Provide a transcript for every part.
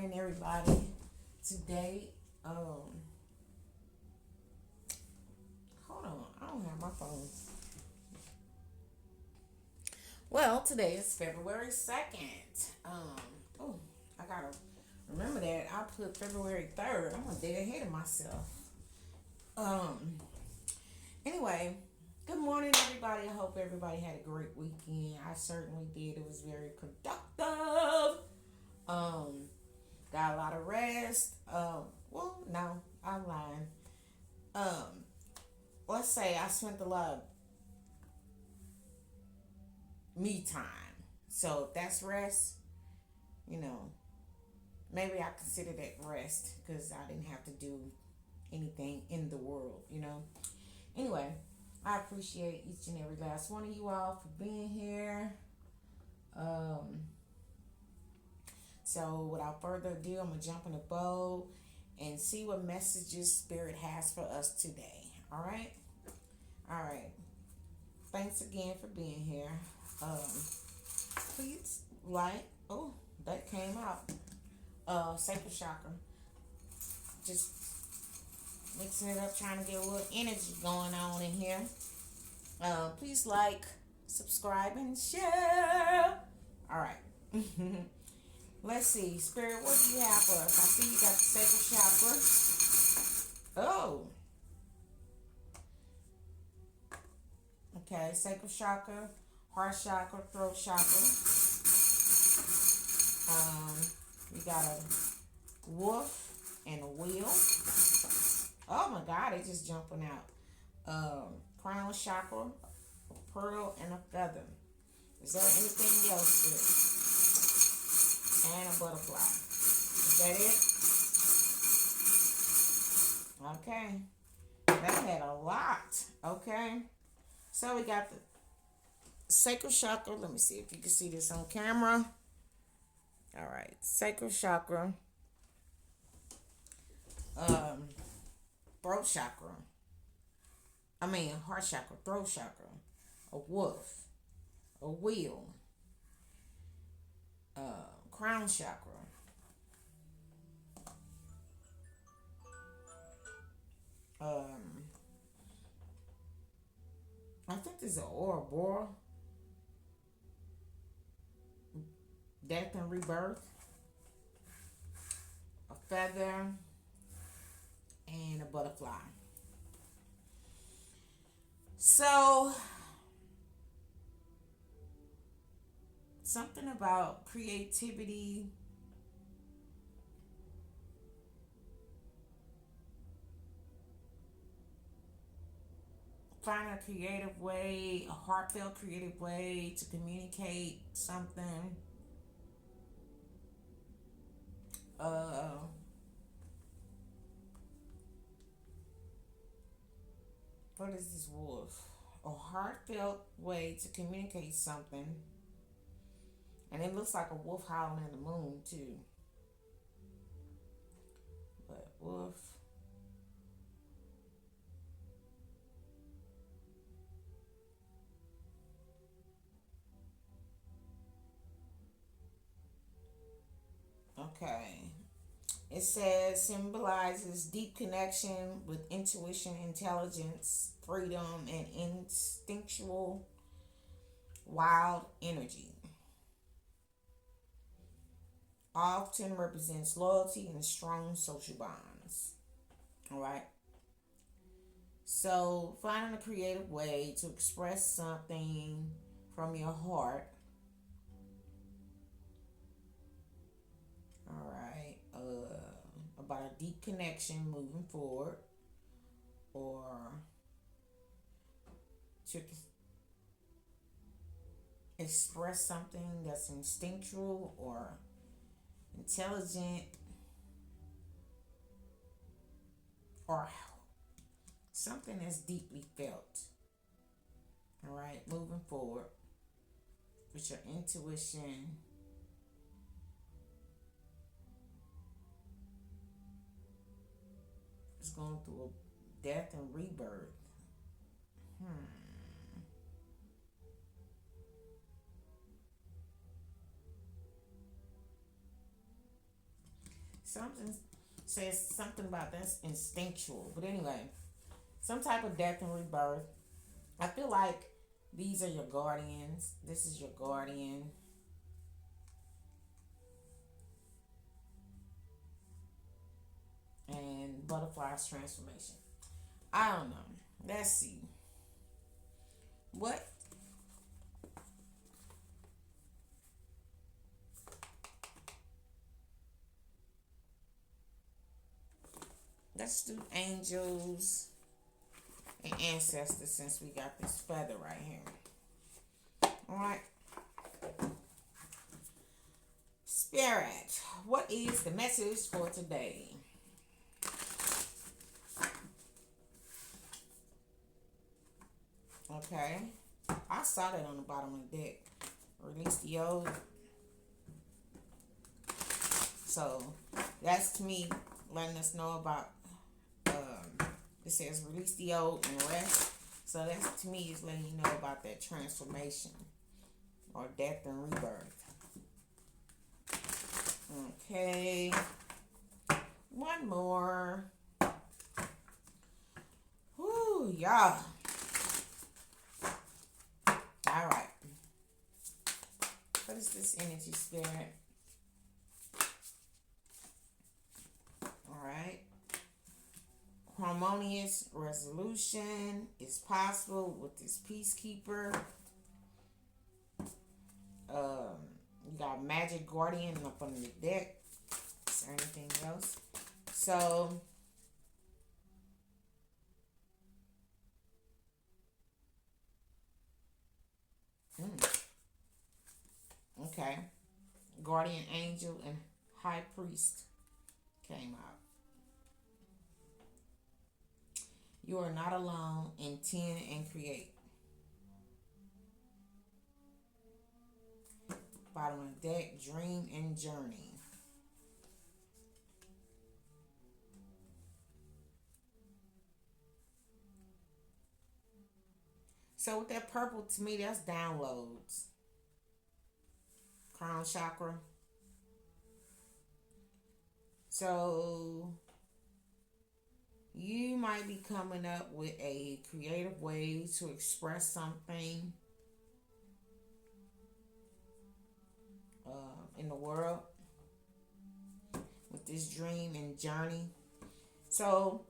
morning, everybody. Today, hold on, I don't have my phone. Well, today is February 2nd. Oh, I gotta remember that I put February 3rd. I'm a day ahead of myself. Um, anyway, good morning, everybody. I hope everybody had a great weekend. I certainly did. It was very productive. Um, got a lot of rest. Well, no, I'm lying. Um, let's say I spent a lot of me time. So if that's rest, you know, maybe I consider that rest because I didn't have to do anything in the world, you know. Anyway, I appreciate each and every last one of you all for being here. Um, so without further ado, I'm gonna jump in the bowl and see what messages Spirit has for us today. All right, all right. Thanks again for being here. Um, please like. Oh, that came out. Sacred chakra. Just mixing it up, trying to get a little energy going on in here. Please like, subscribe, and share. All right. Let's see, Spirit. What do you have for us? I see you got the sacred chakra. Oh, okay. Sacred chakra, heart chakra, throat chakra. Um, we got a wolf and a wheel. Oh my God, they just jumping out. Crown chakra, a pearl, and a feather. Is there anything else there? And a butterfly. Is that it? Okay. That had a lot. Okay. So we got the sacral chakra. Let me see if you can see this on camera. All right. Sacral chakra. Throat chakra. Heart chakra, throat chakra, a wolf, a wheel, crown chakra, um, I think this is an Ouroboros, death and rebirth, a feather, and a butterfly. So, something about creativity, find a creative way, a heartfelt creative way to communicate something. Uh, what is this wolf? A heartfelt way to communicate something. And it looks like a wolf howling in the moon too. But wolf. Okay. It says symbolizes deep connection with intuition, intelligence, freedom, and instinctual wild energy. Often represents loyalty and strong social bonds. All right. So finding a creative way to express something from your heart. All right. About a deep connection moving forward, or to express something that's instinctual or intelligent, or something that's deeply felt. All right, moving forward with your intuition. It's going through a death and rebirth. Hmm. Something says something about that's instinctual. But anyway, some type of death and rebirth. I feel like these are your guardians. This is your guardian. And butterflies transformation. I don't know. Let's see. What? Let's do angels and ancestors since we got this feather right here. All right. Spirit, what is the message for today? Okay. I saw that on the bottom of the deck. Release the old. So that's to me letting us know about it says release the old and rest. So that's to me is letting you know about that transformation or death and rebirth. Okay. One more. Whoo, y'all. All right. What is this energy, spirit? All right. Harmonious resolution is possible with this peacekeeper. You got magic guardian up on the deck. Is there anything else? So okay. Guardian angel and high priest came out. You are not alone. Intend and create. Bottom of the deck, dream and journey. So with that purple, to me, that's downloads. Crown chakra. So you might be coming up with a creative way to express something in the world with this dream and journey. So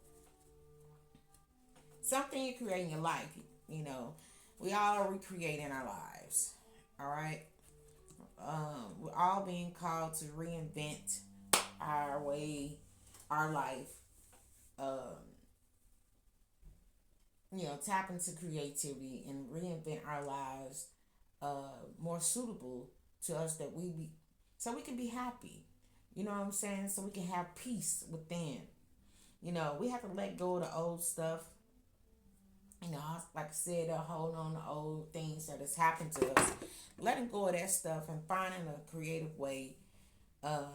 something you create in your life, you know, we all are recreating our lives. All right. We're all being called to reinvent our way, our life. Tap into creativity and reinvent our lives more suitable to us that we be so we can be happy. You know what I'm saying? So we can have peace within. We have to let go of the old stuff. Like I said, holding on to old things that has happened to us. Letting go of that stuff and finding a creative way to,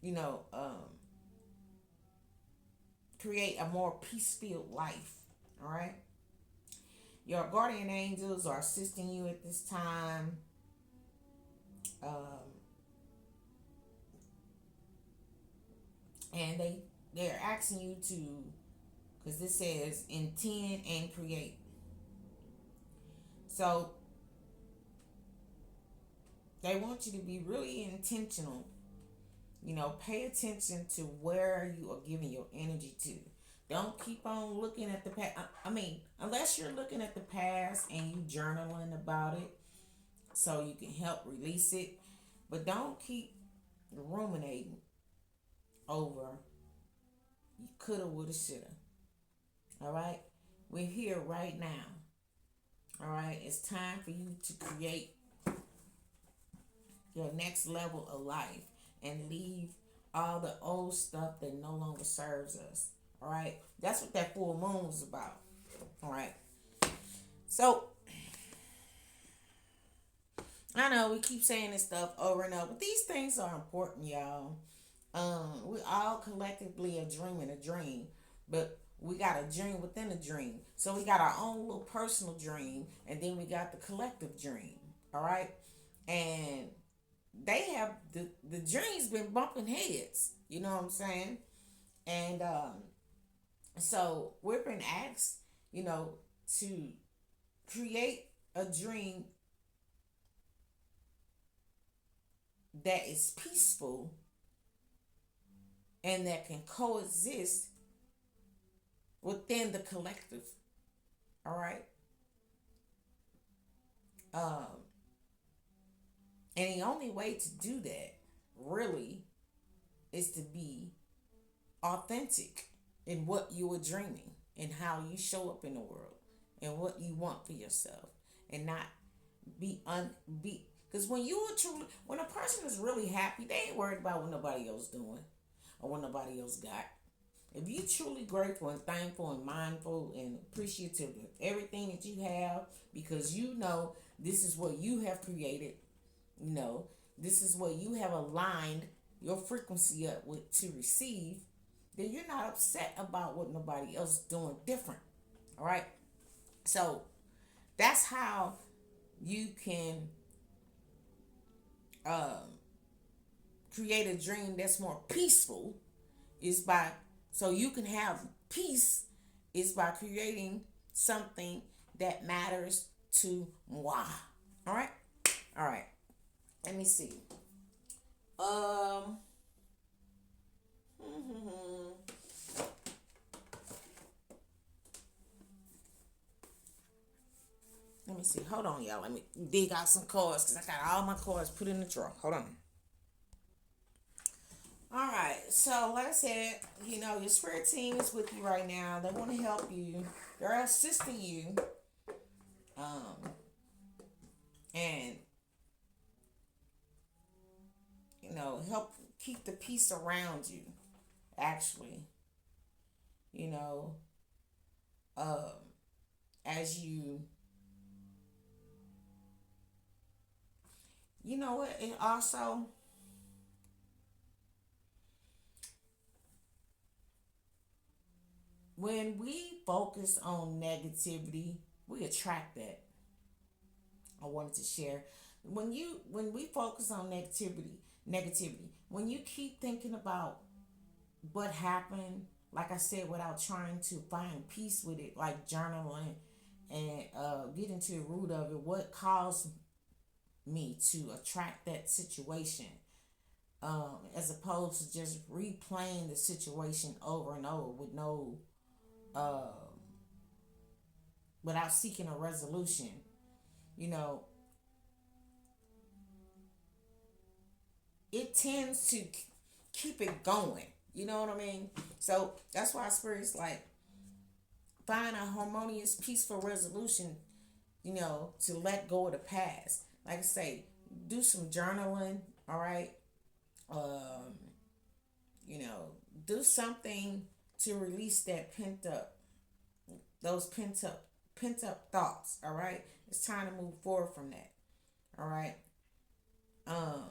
you know, create a more peace-filled life. All right? Your guardian angels are assisting you at this time. And they're asking you to, because this says intend and create. So they want you to be really intentional. Pay attention to where you are giving your energy to. Don't keep on looking at the past. Unless you're looking at the past and you journaling about it so you can help release it. But don't keep ruminating over you coulda, woulda, shoulda. All right? We're here right now. All right? It's time for you to create your next level of life and leave all the old stuff that no longer serves us. All right? That's what that full moon was about. All right? So, I know we keep saying this stuff over and over, but these things are important, y'all. We all collectively are dreaming a dream, but we got a dream within a dream. So we got our own little personal dream, and then we got the collective dream. All right? And they have the dreams been bumping heads. You know what I'm saying? And so we've been asked, to create a dream that is peaceful and that can coexist within the collective. All right. Um, and the only way to do that really is to be authentic in what you are dreaming and how you show up in the world and what you want for yourself, and not be be because when a person is really happy, they ain't worried about what nobody else doing or what nobody else got. If you truly grateful and thankful and mindful and appreciative of everything that you have, because this is what you have created, you know, this is what you have aligned your frequency up with to receive, then you're not upset about what nobody else is doing different. All right. So that's how you can um, create a dream that's more peaceful, is by so you can have peace, is by creating something that matters to moi. All right. All right. Let me see. Um. Let me see. Hold on, y'all. Let me dig out some cards because I got all my cards put in the drawer. Hold on. All right. So, like I said, your spirit team is with you right now. They want to help you. They're assisting you. Um, and help keep the peace around you. Actually, you know, um, as you know what, and also when we focus on negativity, we attract that. I wanted to share. When we focus on negativity, when you keep thinking about what happened, like I said, without trying to find peace with it, like journaling and get into the root of it, what caused me to attract that situation, as opposed to just replaying the situation over and over with no, uh, without seeking a resolution. You know, it tends to keep it going. You know what I mean? So that's why spirit's like, find a harmonious, peaceful resolution. To let go of the past. Like I say, do some journaling. All right. Um, you know, do something to release that those pent up thoughts. All right. It's time to move forward from that. All right. Um,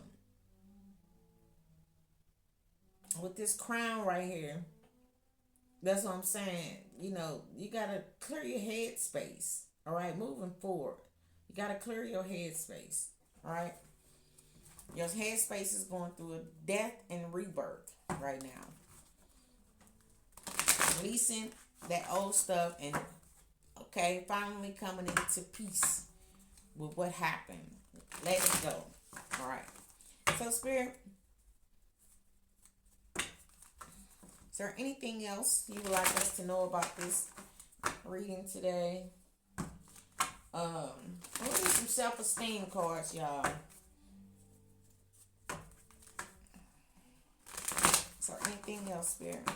with this crown right here, that's what I'm saying. You gotta clear your head space. All right, moving forward, you gotta clear your head space. All right, your head space is going through a death and rebirth right now. Releasing that old stuff and okay, finally coming into peace with what happened. Let it go. All right. So, spirit, is there anything else you would like us to know about this reading today? I'm gonna do some self-esteem cards, y'all. Is there anything else, Spirit,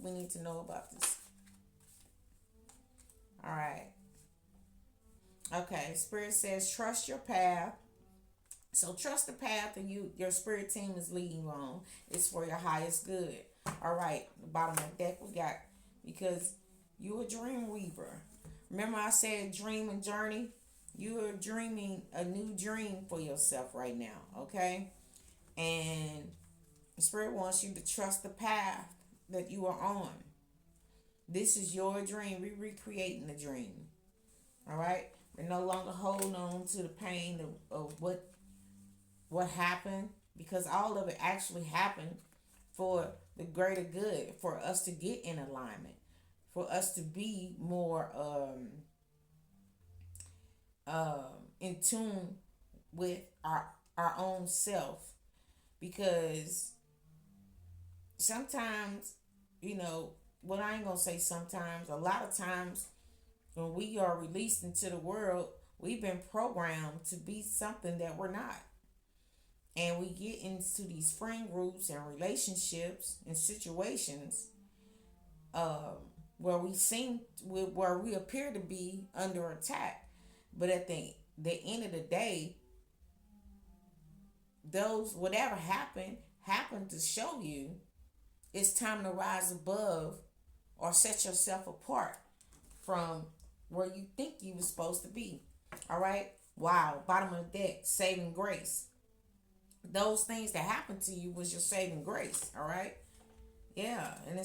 we need to know about this? All right. Okay. Spirit says trust your path. So trust the path that your spirit team is leading you on. It's for your highest good. All right. The bottom of the deck we got, because you're a dream weaver. Remember I said dream and journey? You are dreaming a new dream for yourself right now, okay? And the Spirit wants you to trust the path that you are on. This is your dream. We're recreating the dream, all right? We're no longer holding on to the pain of what happened, because all of it actually happened for the greater good, for us to get in alignment, for us to be more in tune with our own self. Because sometimes, you know, well, I ain't gonna say sometimes, a lot of times when we are released into the world, we've been programmed to be something that we're not. And we get into these friend groups and relationships and situations, um, where where we appear to be under attack, but at the end of the day, those whatever happened to show you it's time to rise above or set yourself apart from where you think you were supposed to be. All right. Wow. Bottom of the deck, saving grace. Those things that happened to you was your saving grace. All right. Yeah. And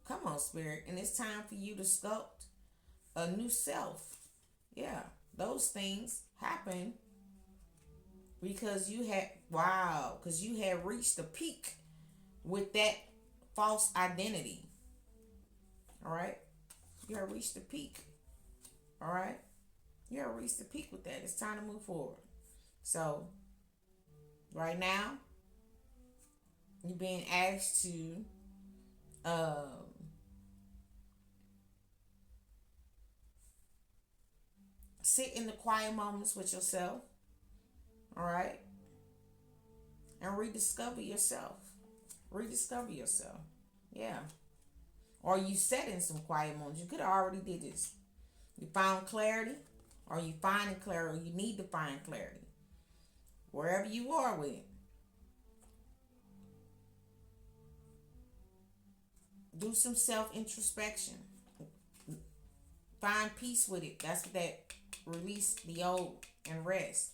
come on, spirit. And it's time for you to sculpt a new self. Yeah. Those things happen because because you had reached the peak with that false identity. All right. You have reached the peak. All right. You have reached the peak with that. It's time to move forward. So, right now, you're being asked to sit in the quiet moments with yourself. All right. And rediscover yourself. Rediscover yourself. Yeah. Or you sat in some quiet moments. You could have already did this. You found clarity, or you finding clarity, or you need to find clarity. Wherever you are with it. Do some self introspection. Find peace with it. That's what that release the old and rest.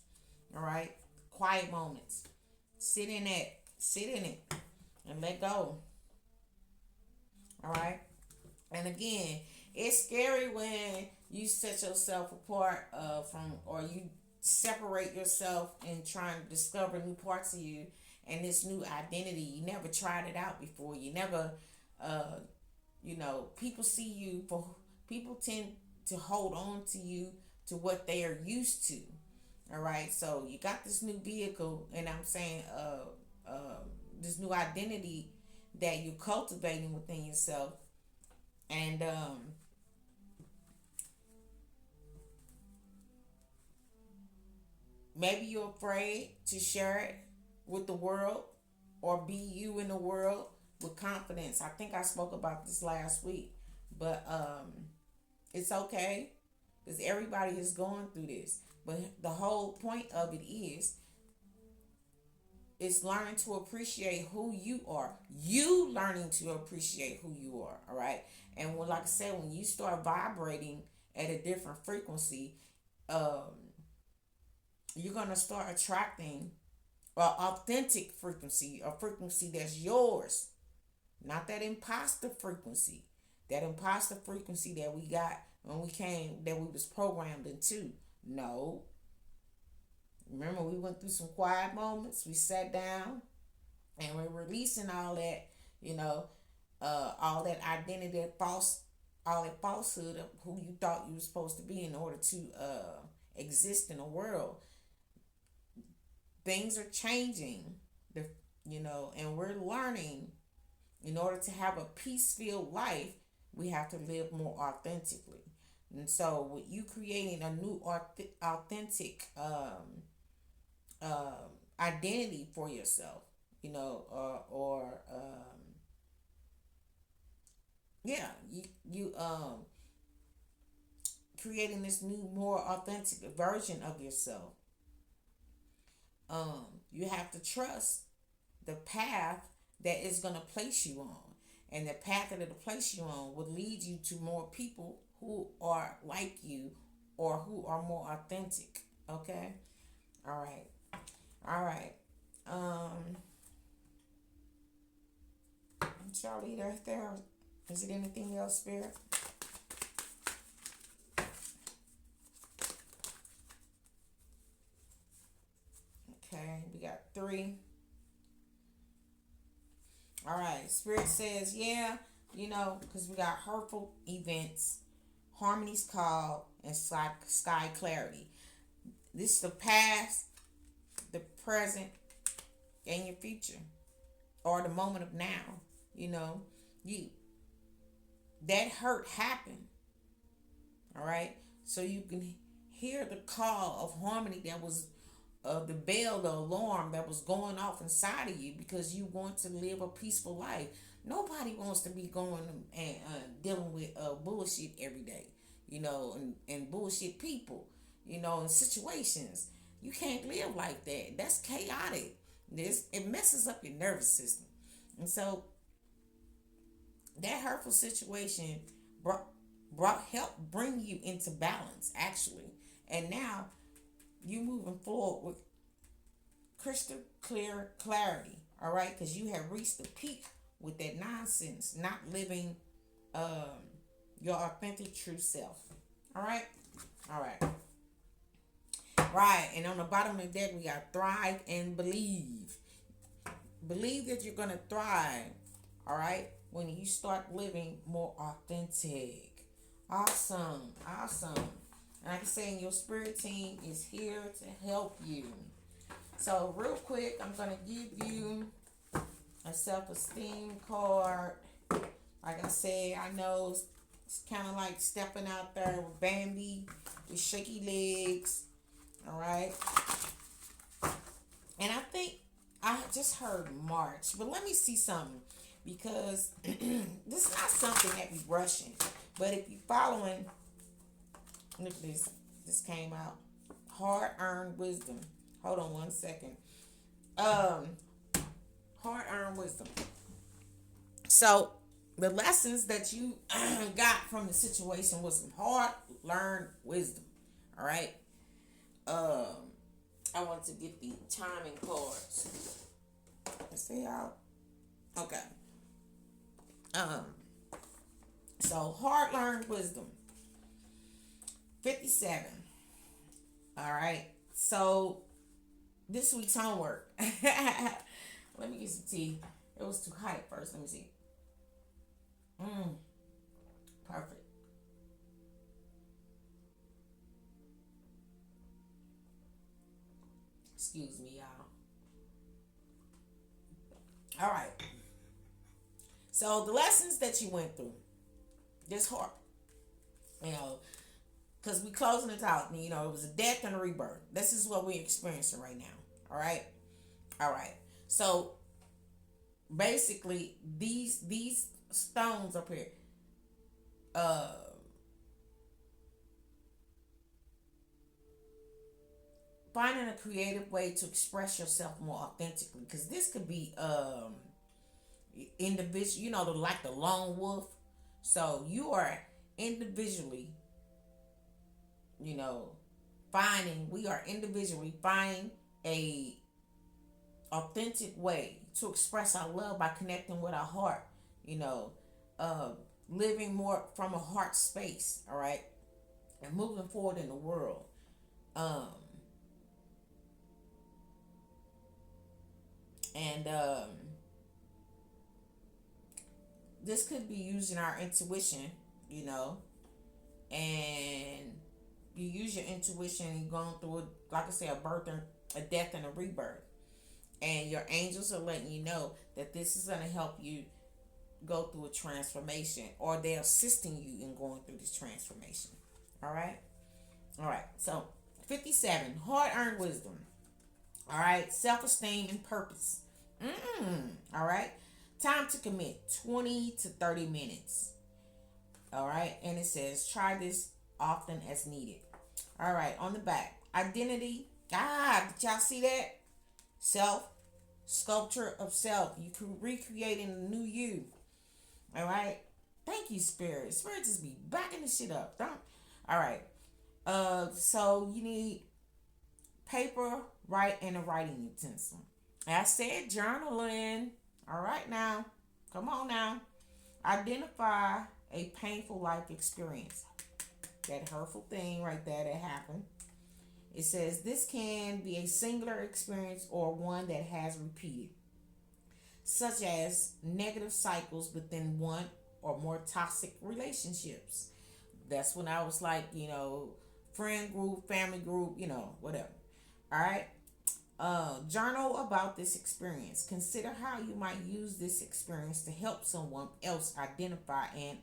All right. Quiet moments. Sit in it. Sit in it. And let go. All right. And again, it's scary when you set yourself apart or you separate yourself and trying to discover new parts of you and this new identity. You never tried it out before. You never, uh, people see you for, people tend to hold on to you to what they are used to. All right. So you got this new vehicle, and I'm saying, this new identity that you're cultivating within yourself. And maybe you're afraid to share it with the world or be you in the world with confidence. I think I spoke about this last week, but it's okay because everybody is going through this. But the whole point of it is learning to appreciate who you are. You learning to appreciate who you are. All right. And when, like I said, when you start vibrating at a different frequency, um, you're gonna start attracting an authentic frequency, a frequency that's yours, not that imposter frequency, that imposter frequency that we got when we came, that we was programmed into. No, remember we went through some quiet moments. We sat down and we're releasing all that, you know, all that identity, all that falsehood of who you thought you were supposed to be in order to exist in the world. Things are changing, the and we're learning. In order to have a peace-filled life, we have to live more authentically. And so, with you creating a new authentic identity for yourself, yeah, you creating this new, more authentic version of yourself. You have to trust the path that is going to place you on. And the path that it'll place you on will lead you to more people who are like you or who are more authentic. Okay? All right. All right. Charlie, right there. Is it anything else, Spirit? Okay, we got 3. All right. Spirit says, yeah, because we got hurtful events, harmonies called, and sky clarity. This is the past, the present, and your future, or the moment of now. You know, you that hurt happened. All right, so you can hear the call of harmony that was the bell, the alarm that was going off inside of you because you want to live a peaceful life. Nobody wants to be going and dealing with bullshit every day, and bullshit people, and situations. You can't live like that. That's chaotic. It messes up your nervous system, and so that hurtful situation brought help bring you into balance actually, and now you moving forward with crystal clear clarity. All right, because you have reached the peak with that nonsense, not living um, your authentic true self. All right, all right, right. And on the bottom of the deck, we got thrive and believe. Believe that you're gonna thrive. All right, when you start living more authentic. Awesome, awesome. And like I say, your spirit team is here to help you. So real quick, I'm gonna give you a self-esteem card. Like I said, I know it's kind of like stepping out there with Bambi with shaky legs. All right. And I think I just heard March, but let me see something because this is not something that we rushing. But if you following, look at this. This came out. Hard earned wisdom. Hold on one second. Hard earned wisdom. So the lessons that you got from the situation was some hard learned wisdom. All right. I want to get the timing cards. Let's see how. Okay. So hard learned wisdom. 57. All right. So this week's homework. Let me get some tea. It was too hot at first. Let me see. Perfect. Excuse me, y'all. All right. So the lessons that you went through, this hard, because we closing it out. It was a death and a rebirth. This is what we're experiencing right now. All right. All right. So basically, these stones up here, finding a creative way to express yourself more authentically, because this could be individual. Like the lone wolf. So you are individually, we are individually finding a authentic way to express our love by connecting with our heart, living more from a heart space, all right, and moving forward in the world. Um, and This could be using our intuition, and you use your intuition and you're going through, like I say, a birth and a death and a rebirth. And your angels are letting you know that this is going to help you go through a transformation, or they're assisting you in going through this transformation. All right? All right. So, 57, hard earned wisdom. All right? Self esteem and purpose. All right? Time to commit 20 to 30 minutes. All right? And it says, try this often as needed. All right. On the back, identity. Did y'all see that? Self, sculpture of self. You recreating a new you. All right. Thank you, Spirit. Spirit just be backing the shit up. Don't. All right. So you need paper, and a writing utensil. I said journaling. All right now. Come on now. Identify a painful life experience. That hurtful thing right there that happened. It says this can be a singular experience or one that has repeated, such as negative cycles within one or more toxic relationships. That's when I was like, friend group, family group, whatever. All right. Journal about this experience. Consider how you might use this experience to help someone else identify and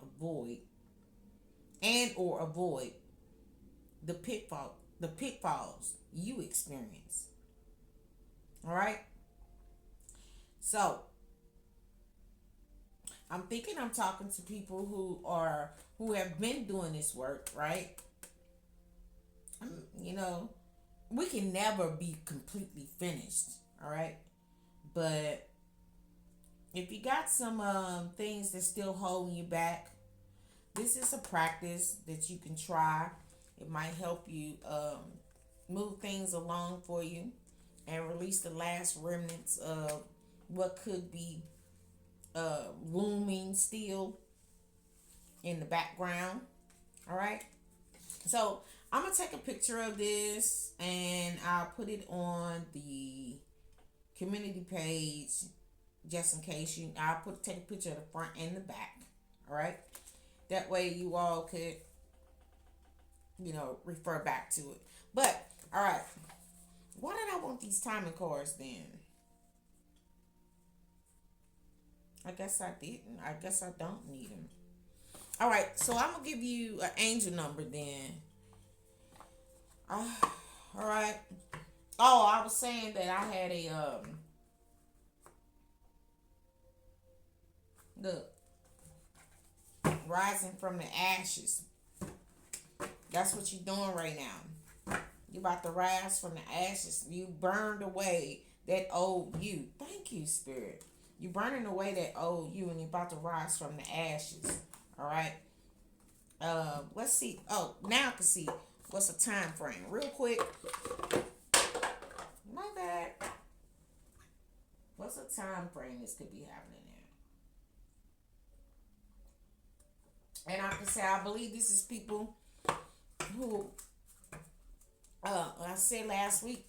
or avoid the pitfalls you experience. All right. So I'm thinking I'm talking to people who have been doing this work, right? You know, we can never be completely finished, all right? But if you got some things that's still holding you back, this is a practice that you can try. It might help you move things along for you and release the last remnants of what could be looming still in the background. All right. So I'm gonna take a picture of this and I'll put it on the community page just in case take a picture of the front and the back. All right. That way you all could refer back to it. But all right, why did I want these timing cards then? I guess I didn't. I guess I don't need them. All right, so I'm gonna give you an angel number then. Uh, all right. Oh, I was saying that I had a look, rising from the ashes. That's what you're doing right now. You about to rise from the ashes. You burned away that old you. Thank you, Spirit. You burning away that old you, and you're about to rise from the ashes. All right. Let's see. Oh, now I can see what's a time frame, real quick. My bad. What's a time frame this could be happening in? And I can say I believe this is people who, I said last week,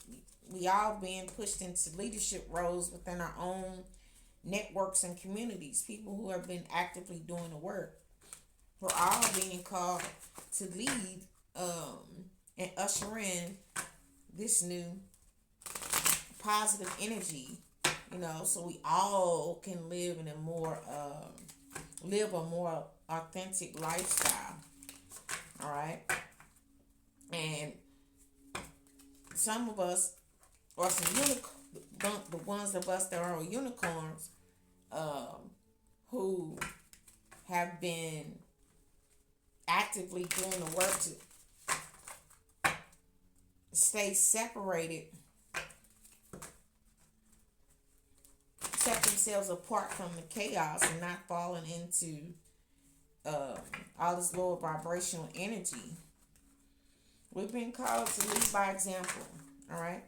we all being pushed into leadership roles within our own networks and communities. People who have been actively doing the work. We're all being called to lead and usher in this new positive energy, so we all can live in a more authentic lifestyle. All right. And some of us are the ones of us that are unicorns, who have been actively doing the work to stay separated, set themselves apart from the chaos and not falling into all this lower vibrational energy. We've been called to lead by example. All right.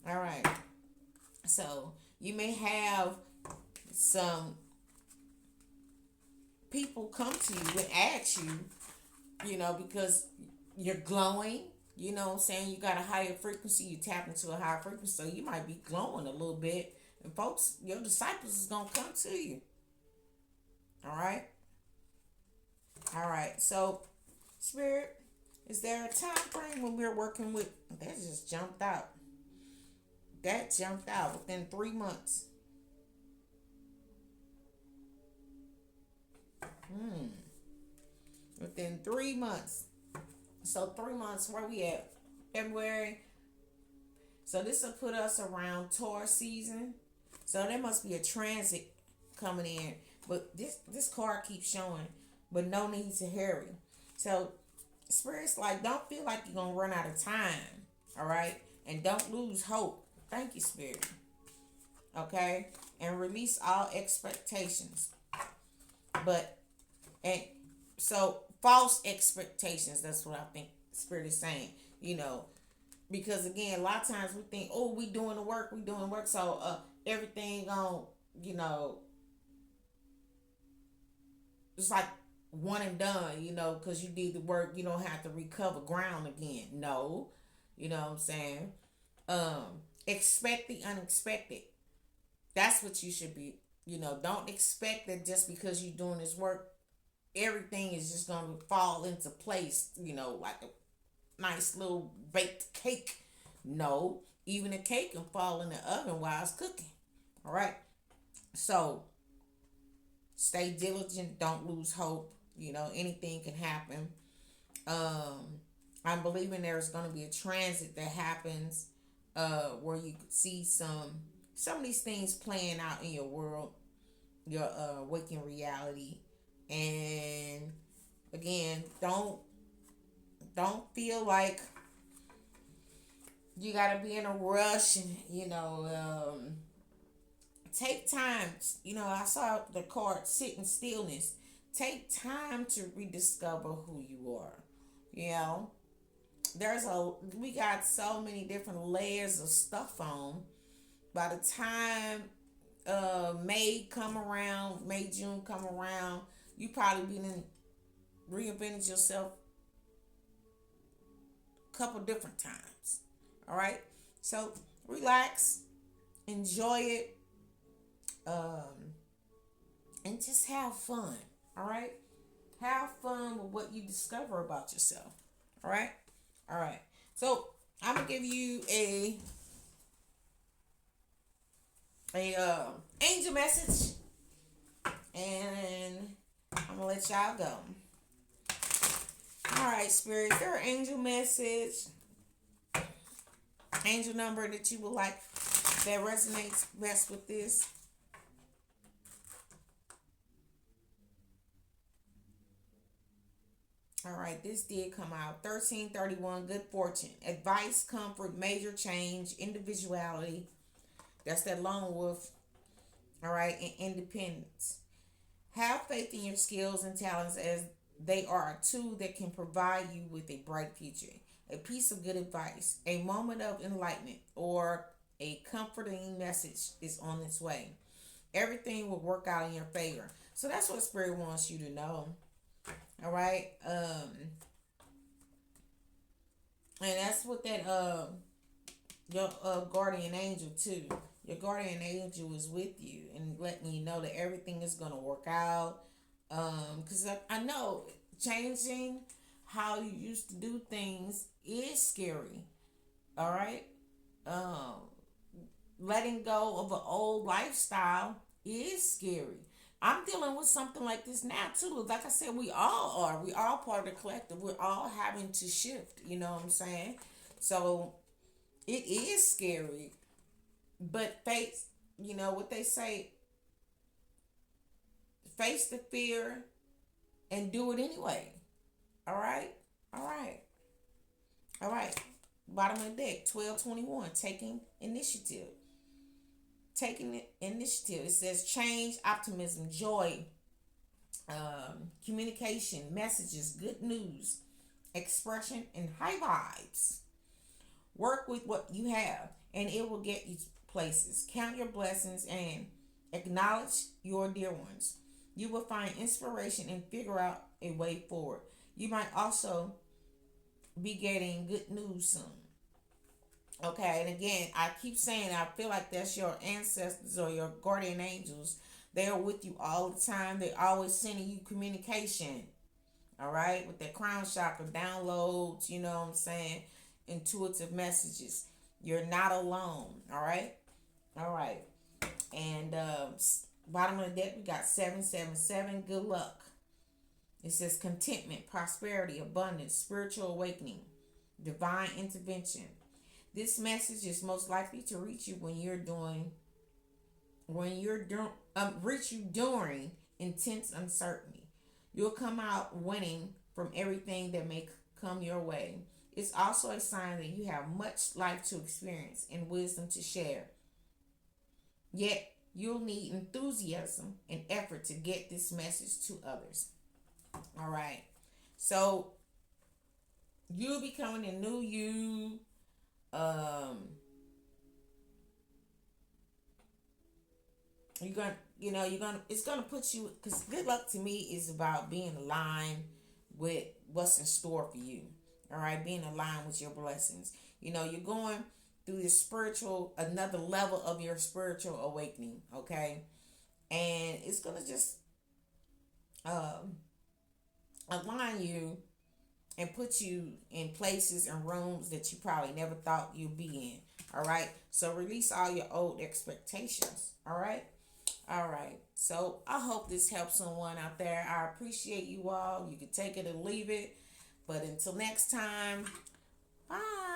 All right. So you may have some people come to you and ask you, because you're glowing, what I'm saying? You got a higher frequency, you tap into a higher frequency, so you might be glowing a little bit. And folks, your disciples is going to come to you. All right? All right. So, Spirit, is there a time frame when we're working with... That just jumped out. That jumped out within 3 months. Within 3 months. So 3 months, where we at? February. So this will put us around Taurus season. So there must be a transit coming in. But this card keeps showing, but no need to hurry. So Spirit's like, don't feel like you're going to run out of time. All right? And don't lose hope. Thank you, Spirit. Okay? And release all expectations. And so false expectations, that's what I think Spirit is saying, because again, a lot of times we think, oh, we doing the work, so everything on, it's like one and done, because you did the work, you don't have to recover ground again. No, You know what I'm saying? Expect the unexpected. That's what you should be. Don't expect that just because you're doing this work, everything is just gonna fall into place. Like a nice little baked cake. No, even a cake can fall in the oven while it's cooking. All right. So stay diligent. Don't lose hope. Anything can happen. I'm believing there's going to be a transit that happens where you could see some of these things playing out in your world, your waking reality. And again, don't feel like you got to be in a rush, and take time. I saw the card sit in stillness. Take time to rediscover who you are. You know, we got so many different layers of stuff on. By the time May, June come around, you probably been reinvented yourself a couple different times. All right, so relax, enjoy it, um, and just have fun. All right, have fun with what you discover about yourself. All right, all right. So I'm gonna give you a angel message, and I'm gonna let y'all go. All right, Spirit, your angel message, angel number that you would like that resonates best with this. All right, this did come out 1331. Good fortune, advice, comfort, major change, individuality. That's that lone wolf. All right, and independence. Have faith in your skills and talents as they are a tool that can provide you with a bright future. A piece of good advice, a moment of enlightenment, or a comforting message is on its way. Everything will work out in your favor. So that's what Spirit wants you to know. All right. And that's what that your guardian angel too. Your guardian angel is with you and letting you know that everything is gonna work out. Because I know changing how you used to do things is scary. All right. Um, Letting go of an old lifestyle is scary. I'm dealing with something like this now too. Like I said, we all are. We all part of the collective. We're all having to shift. You know what I'm saying? So it is scary, but face. You know what they say: face the fear and do it anyway. All right, all right, all right. Bottom of the deck, 1221. Taking initiative. It says change, optimism, joy, communication, messages, good news, expression, and high vibes. Work with what you have, and it will get you places. Count your blessings and acknowledge your dear ones. You will find inspiration and figure out a way forward. You might also be getting good news soon. Okay, and again, I keep saying I feel like that's your ancestors or your guardian angels. They are with you all the time. They're always sending you communication. All right, with their crown chakra downloads, you know what I'm saying? Intuitive messages. You're not alone. All right, all right. And bottom of the deck, we got 777. Good luck. It says contentment, prosperity, abundance, spiritual awakening, divine intervention. This message is most likely to reach you reach you during intense uncertainty. You'll come out winning from everything that may come your way. It's also a sign that you have much life to experience and wisdom to share. Yet you'll need enthusiasm and effort to get this message to others. All right. So you'll be coming a new you. Um, it's gonna put you, because good luck to me is about being aligned with what's in store for you. All right, being aligned with your blessings. You know, you're going through this spiritual, another level of your spiritual awakening. Okay, and it's gonna just um, align you and put you in places and rooms that you probably never thought you'd be in. All right. So release all your old expectations. All right. All right. So I hope this helps someone out there. I appreciate you all. You can take it or leave it. But until next time, bye.